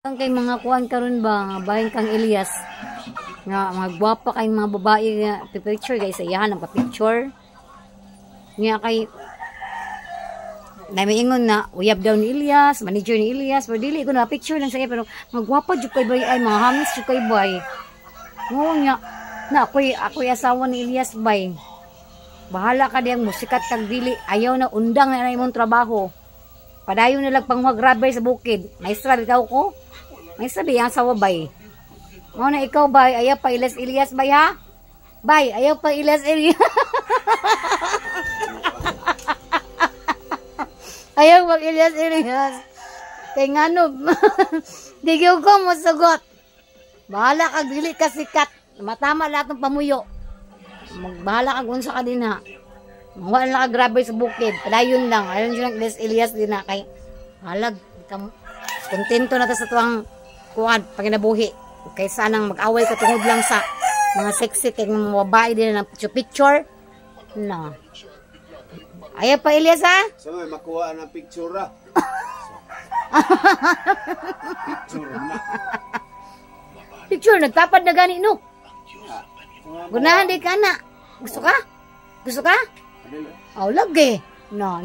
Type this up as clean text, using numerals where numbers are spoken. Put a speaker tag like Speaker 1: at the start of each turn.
Speaker 1: Kang kay mga kuan karon ba nga bahin kang Elias nga magwapa kay mga babae nga picture guys iyahan ang picture nga kay namiingon na uyab daw ni Elias, manager ni Elias, pero dili ko na picture lang sa iya pero magwapa jud kay bay ay mga hamis jud kay bay. Ngo nya na ako'y asawa ni Elias bay. Bahala ka diyang musikat kag dili ayaw na undang na imong trabaho. Padayon na lang pang mag-grabber sa bukid. Maestra bitaw ko. May sabi ang sawa bay. Mo na ikaw bay, ayaw pa Elias bay ha? Bay, ayaw pa Elias. Ayaw mag Elias. Kay ngano, digyo ko mo sugot. Bahala kag dili ka sikat. Matama lahat ng pamuyo. Bahala kag unsa ka din ha. Wala na ka grabber sa bukid. Padayon lang. Ayon lang Elias din na kay halag kontento na ta sa tuwang kuan paginabuhi kaysa nang mag-away ka tungod lang sa mga sexy kay mga babae din na picture na ayaw pa Elias ha
Speaker 2: sa may makuha ng picture ra
Speaker 1: picture nagtapad na gani no gunahan di ka na gusto ka oh lagi no